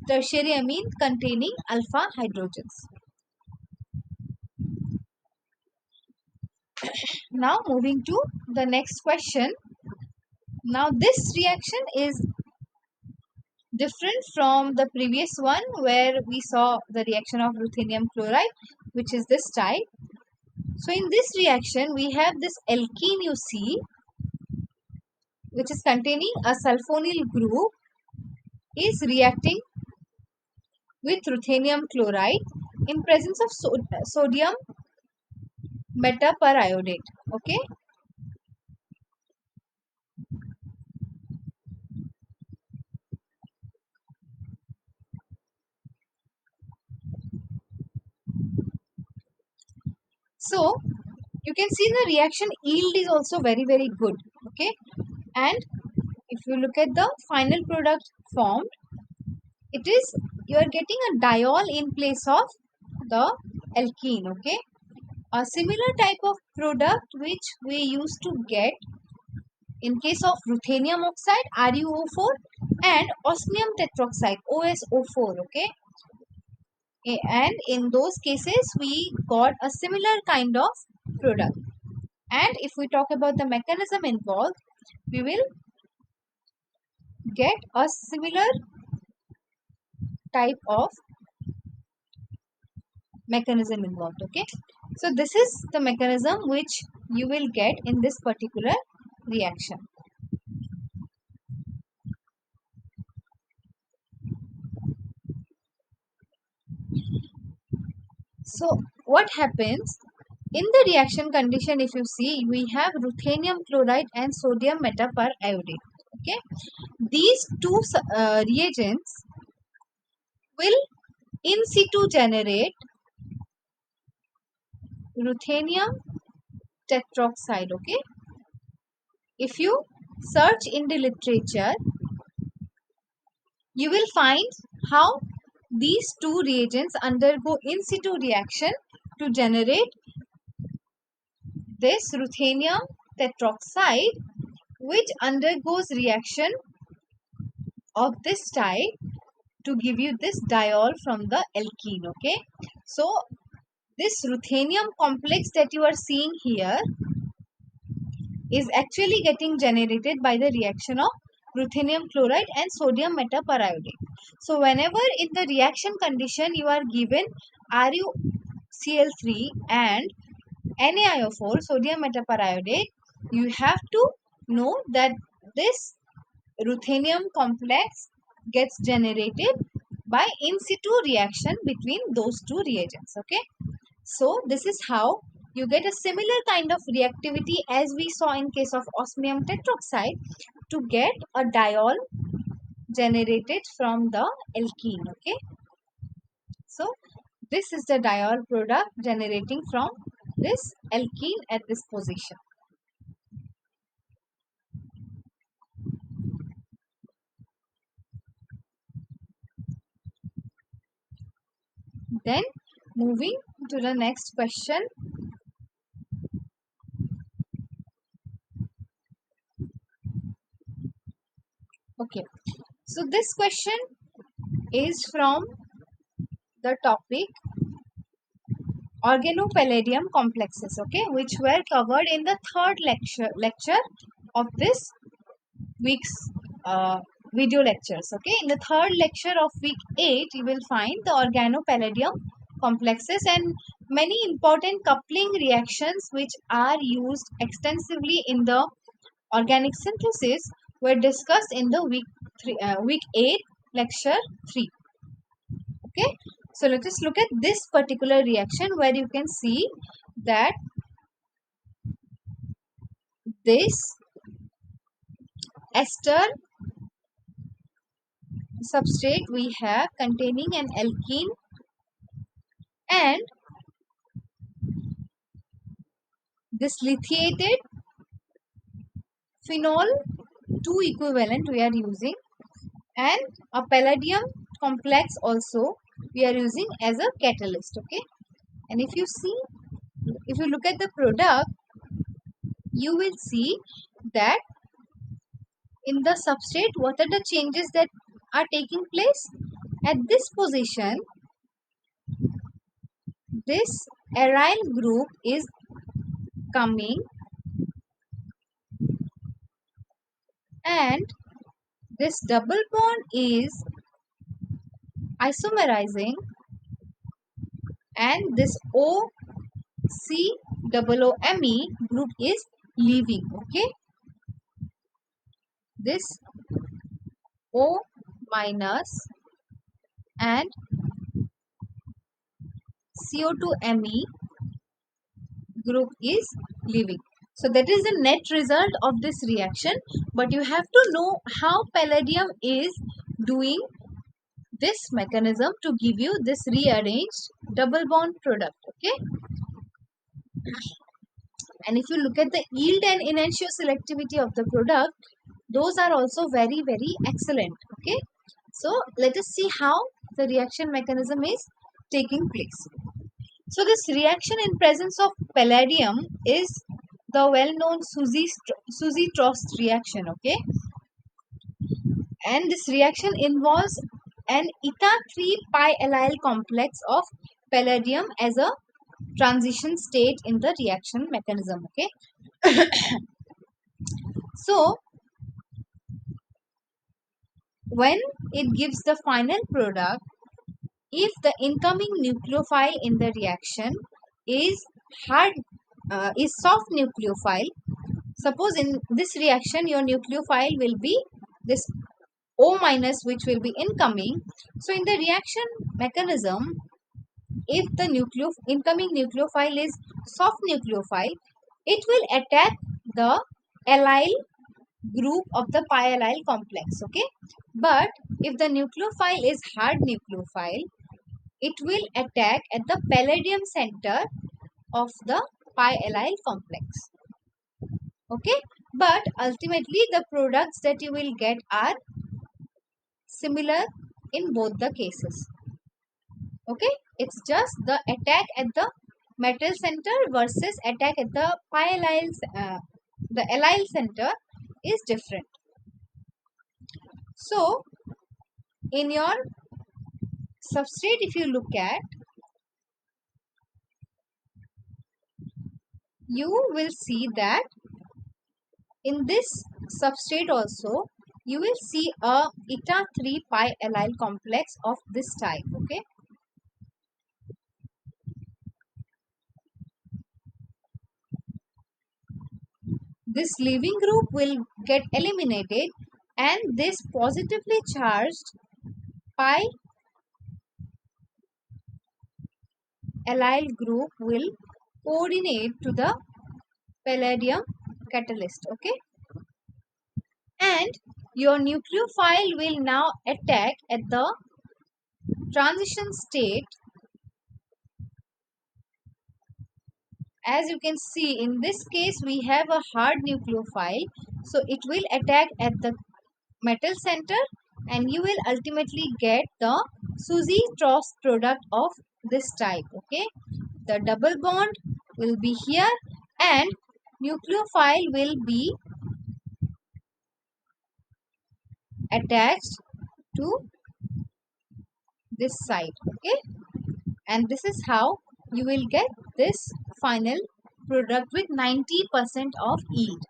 S1: tertiary amine containing alpha hydrogens. Now moving to the next question. Now this reaction is different from the previous one where we saw the reaction of ruthenium chloride, which is this type. So in this reaction we have this alkene, you see, which is containing a sulfonyl group, is reacting with ruthenium chloride in presence of sodium metaperidate. Okay, so you can see the reaction yield is also very good. Okay, and if you look at the final product formed, it is, you are getting a diol in place of the alkene. Okay, a similar type of product which we used to get in case of ruthenium oxide RuO4 and osmium tetroxide OSO4. Okay, and in those cases we got a similar kind of product. And if we talk about the mechanism involved, we will get a similar type of mechanism involved. Okay, so this is the mechanism which you will get in this particular reaction. So what happens in the reaction condition? If you see, we have ruthenium chloride and sodium metaperidate. Okay, these two reagents will in situ generate ruthenium tetroxide. Okay, if you search in the literature, you will find how these two reagents undergo in situ reaction to generate this ruthenium tetroxide, which undergoes reaction of this type to give you this diol from the alkene. Okay, so this ruthenium complex that you are seeing here is actually getting generated by the reaction of ruthenium chloride and sodium metaperidate. So whenever in the reaction condition you are given RuCl3 and NaIO4 sodium metaperidate, you have to know that this ruthenium complex gets generated by in situ reaction between those two reagents. Okay, so this is how you get a similar kind of reactivity as we saw in case of osmium tetroxide to get a diol generated from the alkene. Okay, so this is the diol product generating from this alkene at this position. Then moving to the next question. Okay, so this question is from the topic organopalladium complexes, okay, which were covered in the third lecture of this week's uh, video lectures. Okay, in the third lecture of week 8 you will find the organopalladium complexes and many important coupling reactions which are used extensively in the organic synthesis were discussed in the week 8 lecture 3. Okay, so let us look at this particular reaction where you can see that this ester substrate we have containing an alkene and this lithiated phenol 2 equivalent we are using and a palladium complex also we are using as a catalyst. Okay, and if you look at the product, you will see that in the substrate what are the changes that are taking place at this position. This aryl group is coming and this double bond is isomerizing and this OCOOMe group is leaving. Okay, this O minus and CO2Me group is leaving. So that is the net result of this reaction, but you have to know how palladium is doing this mechanism to give you this rearranged double bond product. Okay, and if you look at the yield and enantioselectivity of the product, those are also very excellent. Okay, so let us see how the reaction mechanism is taking place. So this reaction in presence of palladium is the well-known Suzy-Trost reaction. Okay, and this reaction involves an eta 3 pi allyl complex of palladium as a transition state in the reaction mechanism. Okay, so when it gives the final product, if the incoming nucleophile in the reaction is hard is soft nucleophile, suppose in this reaction your nucleophile will be this O minus which will be incoming. So in the reaction mechanism, if the incoming nucleophile is soft nucleophile, it will attack the allyl group of the pi allyl complex. Okay, but if the nucleophile is hard nucleophile, it will attack at the palladium center of the pi allyl complex. Okay, but ultimately the products that you will get are similar in both the cases. Okay, it's just the attack at the metal center versus attack at the pi allyl the allyl center is different. So in your substrate, if you look at, you will see that in this substrate also you will see a eta 3 pi allyl complex of this type. Okay, this leaving group will get eliminated and this positively charged pi allyl group will coordinate to the palladium catalyst. Okay, and your nucleophile will now attack at the transition state. As you can see, in this case we have a hard nucleophile, so it will attack at the metal center and you will ultimately get the Suzy-Trost product of this type. Okay, the double bond will be here and nucleophile will be attached to this side. Okay, and this is how you will get this final product with 90% of yield.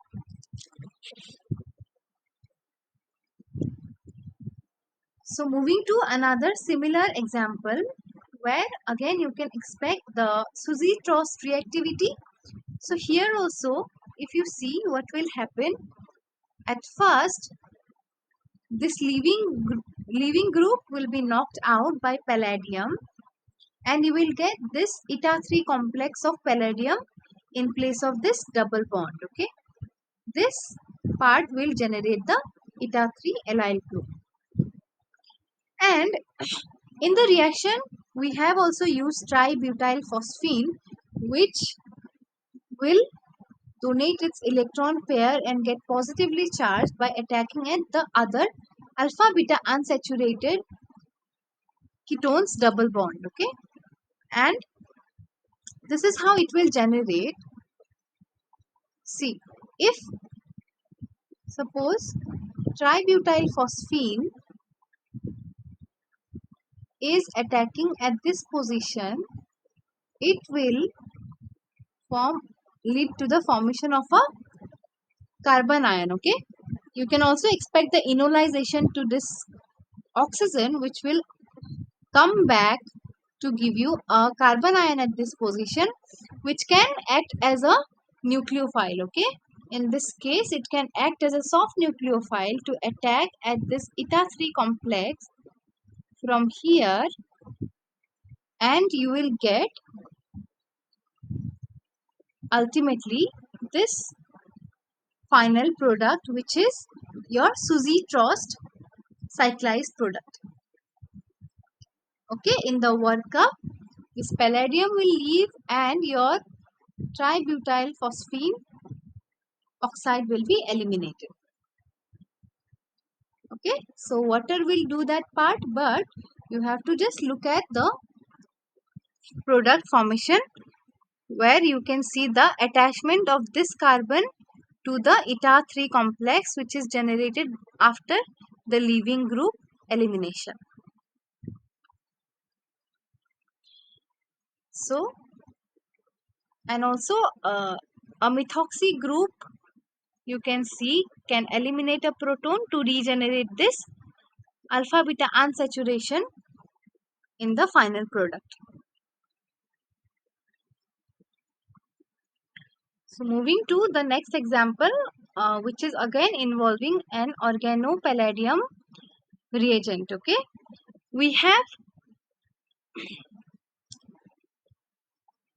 S1: So moving to another similar example where again you can expect the Suzy-Trost reactivity. So here also, if you see what will happen, at first this leaving group will be knocked out by palladium, and you will get this eta 3 complex of palladium in place of this double bond. Okay, this part will generate the eta 3 allyl group. And in the reaction, we have also used tributyl phosphine, which will donate its electron pair and get positively charged by attacking at the other alpha beta unsaturated ketones double bond. Okay, and this is how it will generate. See, if suppose tributyl phosphine is attacking at this position, it will form lead to the formation of a carbon ion. Okay, you can also expect the enolization to this oxygen, which will come back to give you a carbon ion at this position, which can act as a nucleophile. Okay, in this case it can act as a soft nucleophile to attack at this eta 3 complex from here, and you will get ultimately this final product, which is your Suzy-Trost cyclized product. Okay, in the workup, this palladium will leave and your tributyl phosphine oxide will be eliminated. Okay, so water will do that part, but you have to just look at the product formation where you can see the attachment of this carbon to the eta 3 complex, which is generated after the leaving group elimination. So, and also a methoxy group you can see can eliminate a proton to regenerate this alpha beta unsaturation in the final product. So moving to the next example, which is again involving an organopalladium reagent. Okay, we have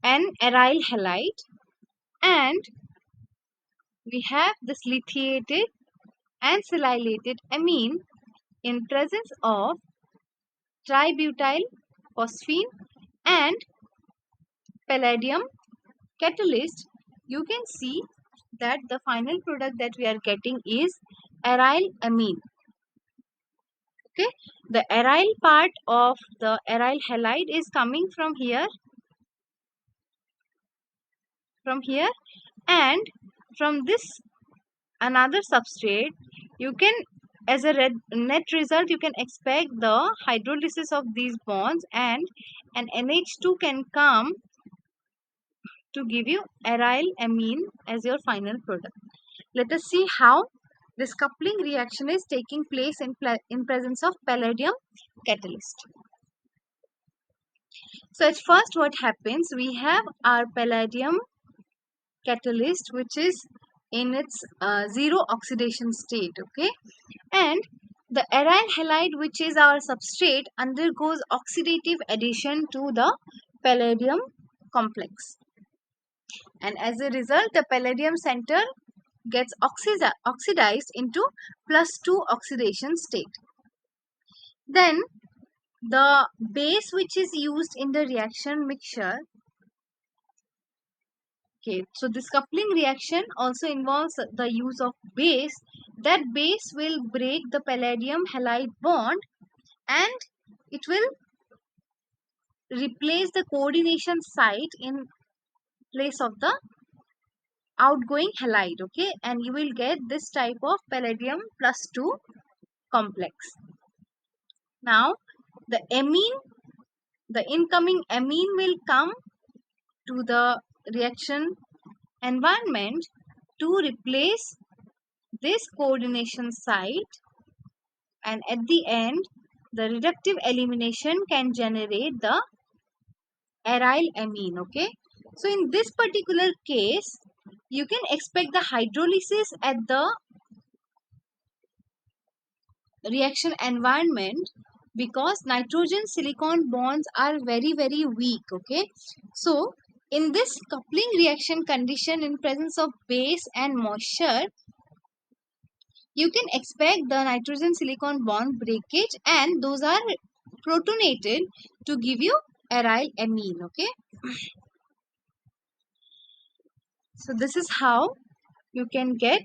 S1: an aryl halide and we have this lithiated and silylated amine in presence of tributyl phosphine and palladium catalyst. You can see that the final product that we are getting is aryl amine. Okay, the aryl part of the aryl halide is coming from here, and from this another substrate. You can, as a net result, you can expect the hydrolysis of these bonds, and an NH2 can come to give you aryl amine as your final product. Let us see how this coupling reaction is taking place in presence of palladium catalyst. So at first what happens, we have our palladium catalyst, which is in its zero oxidation state. Okay, and the aryl halide, which is our substrate, undergoes oxidative addition to the palladium complex, and as a result the palladium center gets oxidized into +2 oxidation state. Then the base which is used in the reaction mixture. Okay, so this coupling reaction also involves the use of base. That base will break the palladium halide bond and it will replace the coordination site in place of the outgoing halide. Okay, and you will get this type of palladium +2 complex. Now the incoming amine will come to the reaction environment to replace this coordination site, and at the end the reductive elimination can generate the aryl amine. Okay, so in this particular case you can expect the hydrolysis at the reaction environment because nitrogen silicon bonds are very weak. Okay, so in this coupling reaction condition in presence of base and moisture, you can expect the nitrogen silicon bond breakage and those are protonated to give you aryl amine. Okay, so this is how you can get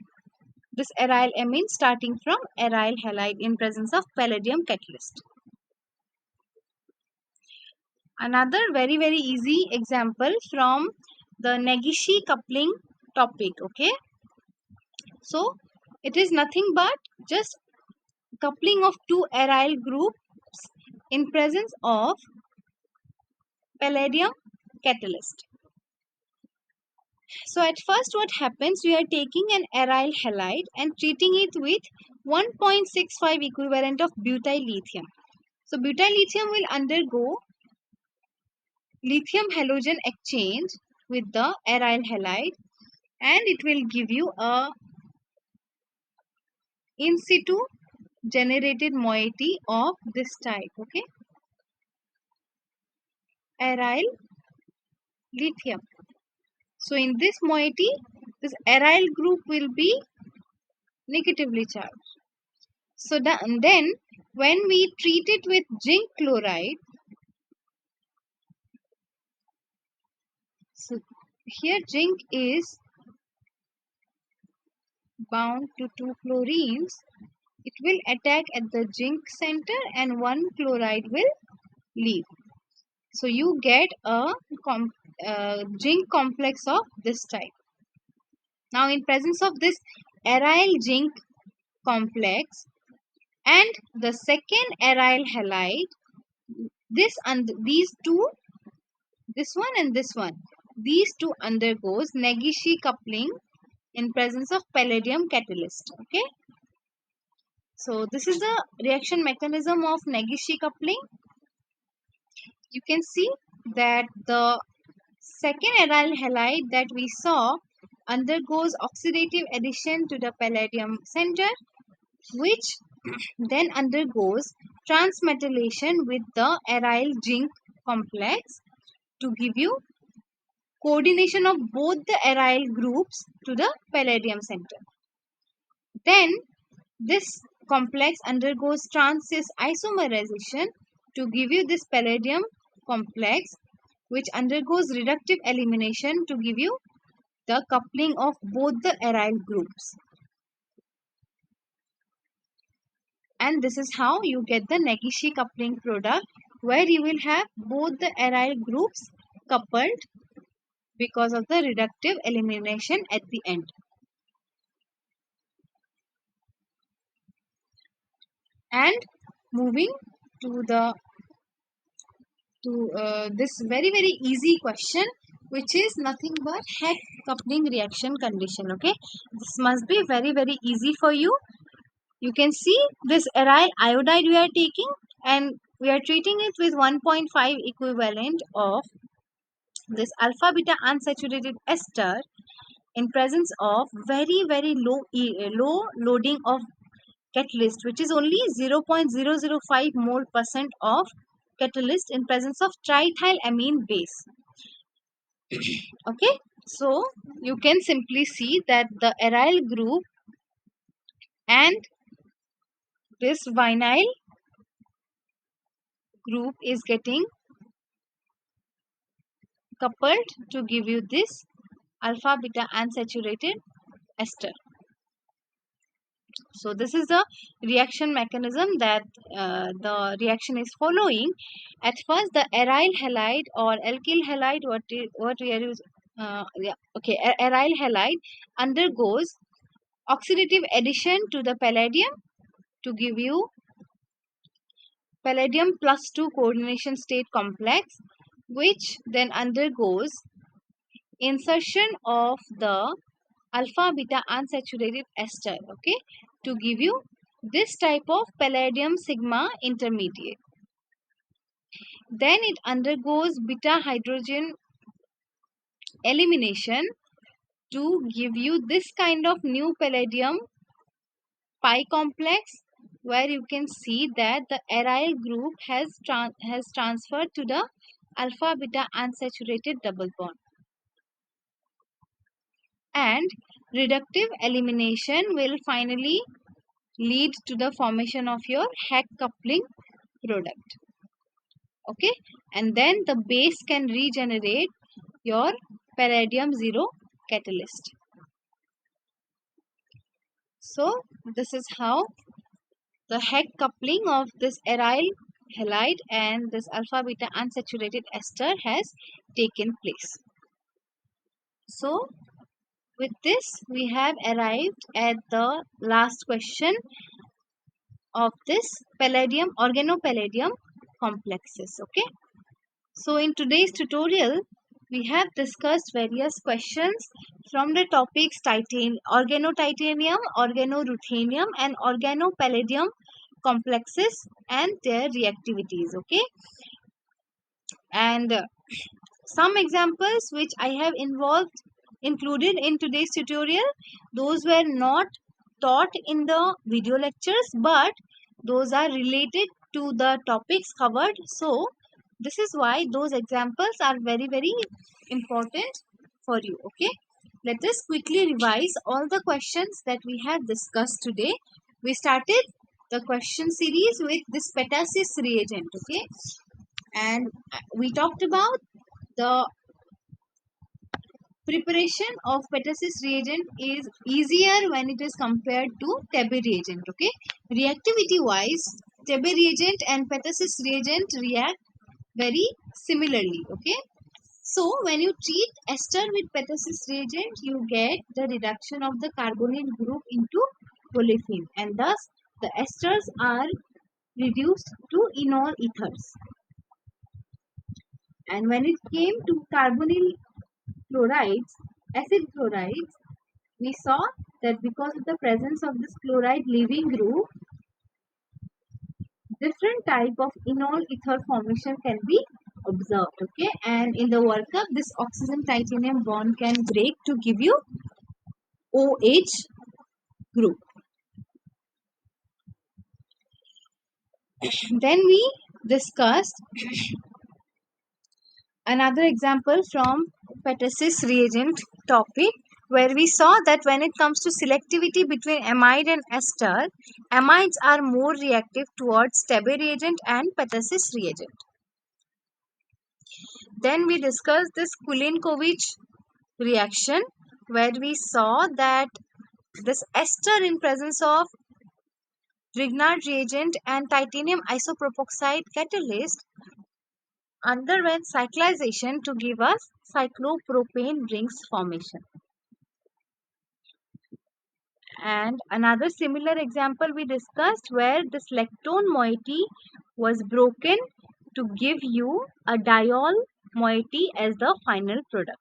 S1: this aryl amine starting from aryl halide in presence of palladium catalyst. Another very easy example from the Negishi coupling topic. Okay, so it is nothing but just coupling of two aryl groups in presence of palladium catalyst. So at first what happens, we are taking an aryl halide and treating it with 1.65 equivalent of butyl lithium. So butyl lithium will undergo lithium halogen exchange with the aryl halide and it will give you a in situ generated moiety of this type. Okay, aryl lithium. So in this moiety, this aryl group will be negatively charged. So then when we treat it with zinc chloride, so here zinc is bound to two chlorines, it will attack at the zinc center and one chloride will leave. So you get a zinc complex of this type. Now in presence of this aryl zinc complex and the second aryl halide, this and these two, this one and this one, these two undergoes Negishi coupling in presence of palladium catalyst. Okay, so this is the reaction mechanism of Negishi coupling. You can see that the second aryl halide that we saw undergoes oxidative addition to the palladium center, which then undergoes transmetallation with the aryl zinc complex to give you coordination of both the aryl groups to the palladium center. Then this complex undergoes trans-cis isomerization to give you this palladium complex, which undergoes reductive elimination to give you the coupling of both the aryl groups. And this is how you get the Negishi coupling product, where you will have both the aryl groups coupled because of the reductive elimination at the end. And moving to the this very easy question, which is nothing but head coupling reaction condition. Okay, this must be very easy for you. You can see this aryl iodide we are taking and we are treating it with 1.5 equivalent of this alpha beta unsaturated ester in presence of very low loading of catalyst, which is only 0.005 mole percent of catalyst in presence of triethylamine base. Okay, so you can simply see that the aryl group and this vinyl group is getting coupled to give you this alpha beta unsaturated ester. So this is the reaction mechanism that the reaction is following. At first, the aryl halide or alkyl halide, what we are using, aryl halide undergoes oxidative addition to the palladium to give you palladium plus 2 coordination state complex, which then undergoes insertion of the alpha beta unsaturated ester, okay, to give you this type of palladium sigma intermediate. Then it undergoes beta hydrogen elimination to give you this kind of new palladium pi complex, where you can see that the aryl group has transferred to the alpha beta unsaturated double bond. And reductive elimination will finally lead to the formation of your Heck coupling product, okay, and then the base can regenerate your palladium zero catalyst. So this is how the Heck coupling of this aryl halide and this alpha beta unsaturated ester has taken place. So with this we have arrived at the last question of this palladium organopalladium complexes, okay. So in today's tutorial we have discussed various questions from the topics organotitanium, organoruthenium and organopalladium complexes and their reactivities, okay. And some examples which I have included in today's tutorial, those were not taught in the video lectures, but those are related to the topics covered. So this is why those examples are very, very important for you, okay. Let us quickly revise all the questions that we have discussed today. We started the question series with this petasis reagent, okay, and we talked about the preparation of petasis reagent is easier when it is compared to Tebbe reagent, okay. Reactivity wise, Tebbe reagent and petasis reagent react very similarly, okay. So when you treat ester with petasis reagent, you get the reduction of the carbonyl group into olefin, and thus the esters are reduced to enol ethers. And when it came to carbonyl chlorides, acid chlorides, we saw that because of the presence of this chloride leaving group, different type of enol ether formation can be observed, okay. And in the workup, this oxygen titanium bond can break to give you OH group. Then we discussed another example from petasis reagent topic, where we saw that when it comes to selectivity between amide and ester, amides are more reactive towards Tebbe reagent and petasis reagent. Then we discussed this Kulinkovich reaction, where we saw that this ester in presence of Grignard reagent and titanium isopropoxide catalyst underwent cyclization to give us cyclopropane rings formation. And another similar example we discussed where this lactone moiety was broken to give you a diol moiety as the final product.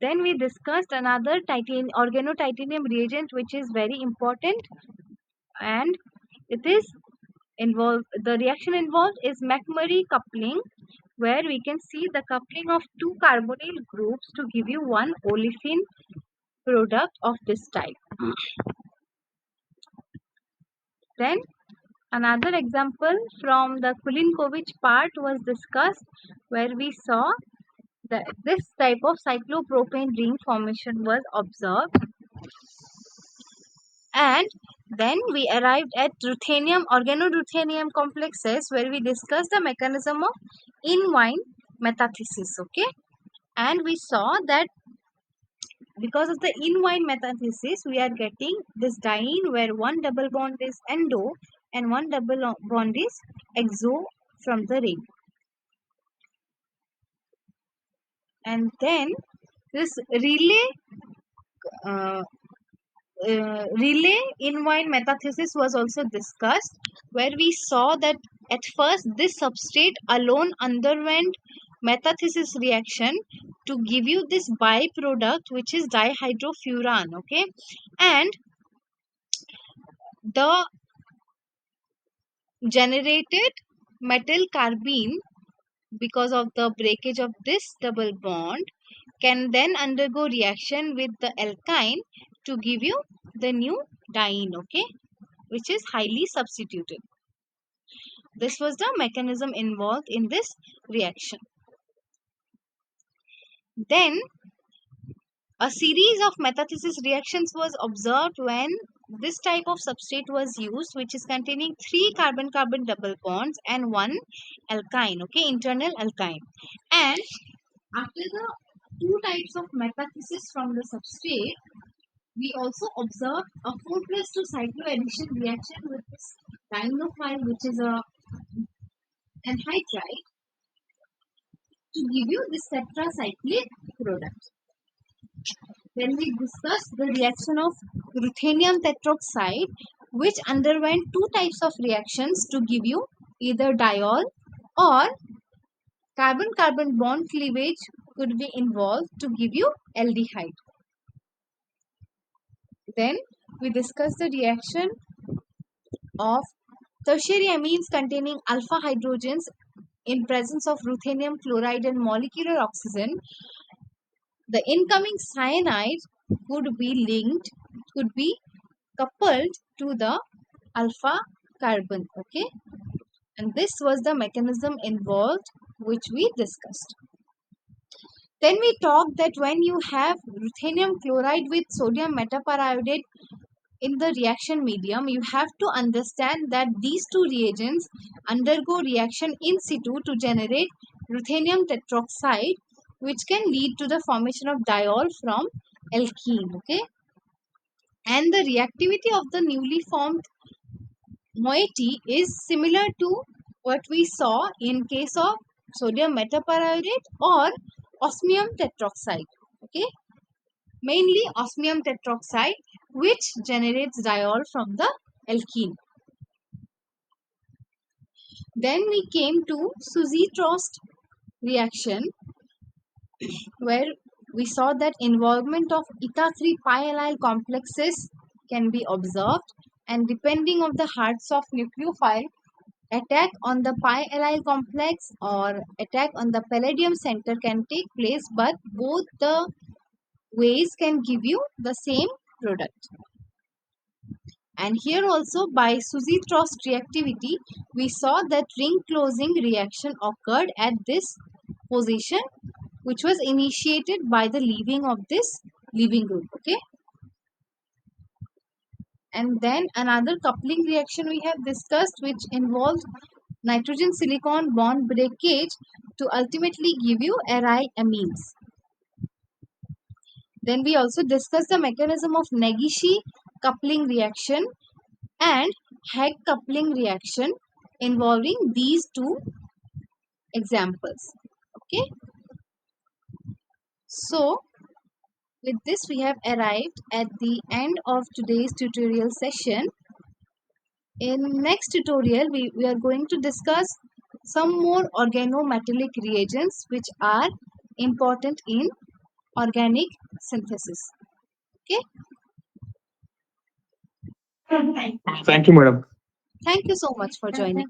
S1: Then we discussed another organotitanium reagent which is very important, and it is the reaction involved is McMurray coupling, where we can see the coupling of two carbonyl groups to give you one olefin product of this type. Then another example from the Kulinkovich part was discussed, where we saw that this type of cyclopropane ring formation was observed. And then we arrived at organoruthenium complexes, where we discussed the mechanism of in-wine metathesis, okay. And we saw that because of the in-wine metathesis, we are getting this diene where one double bond is endo and one double bond is exo from the ring. And then this uh, relay in-wine metathesis was also discussed, where we saw that At first, this substrate alone underwent metathesis reaction to give you this byproduct, which is dihydrofuran. Okay, and the generated metal carbene, because of the breakage of this double bond, can then undergo reaction with the alkyne to give you the new diene, okay, which is highly substituted. This was the mechanism involved in this reaction. Then a series of metathesis reactions was observed when this type of substrate was used, which is containing three carbon-carbon double bonds and one alkyne, okay, internal alkyne. And after the two types of metathesis from the substrate, we also observed a 4 plus 2 cycloaddition reaction with this dienophile, which is a anhydride, to give you this tetracyclic product. Then we discussed the reaction of ruthenium tetroxide, which underwent two types of reactions to give you either diol or carbon-carbon bond cleavage could be involved to give you aldehyde. Then we discussed the reaction of tertiary amines containing alpha hydrogens in presence of ruthenium chloride and molecular oxygen. The incoming cyanide could be linked, could be coupled to the alpha carbon, okay, and this was the mechanism involved, which we discussed. Then we talked that when you have ruthenium chloride with sodium metaperiodate in the reaction medium, you have to understand that these two reagents undergo reaction in situ to generate ruthenium tetroxide, which can lead to the formation of diol from alkene, okay, and the reactivity of the newly formed moiety is similar to what we saw in case of sodium metaperiodate or osmium tetroxide, okay, mainly osmium tetroxide, which generates diol from the alkene. Then we came to Suzy-Trost reaction, where we saw that involvement of eta-3 pi-allyl complexes can be observed, and depending on the hard soft nucleophile, attack on the pi-allyl complex or attack on the palladium center can take place, but both the ways can give you the same product. And here also by Suzy-Trost reactivity, we saw that ring closing reaction occurred at this position, which was initiated by the leaving of this leaving group, okay. And then another coupling reaction we have discussed, which involves nitrogen silicon bond breakage to ultimately give you aryl amines. Then we also discussed the mechanism of Negishi coupling reaction and Heg coupling reaction involving these two examples, okay. So with this we have arrived at the end of today's tutorial session. In next tutorial we are going to discuss some more organometallic reagents which are important in organic synthesis, okay.
S2: Thank you, madam.
S1: Thank you so much for joining.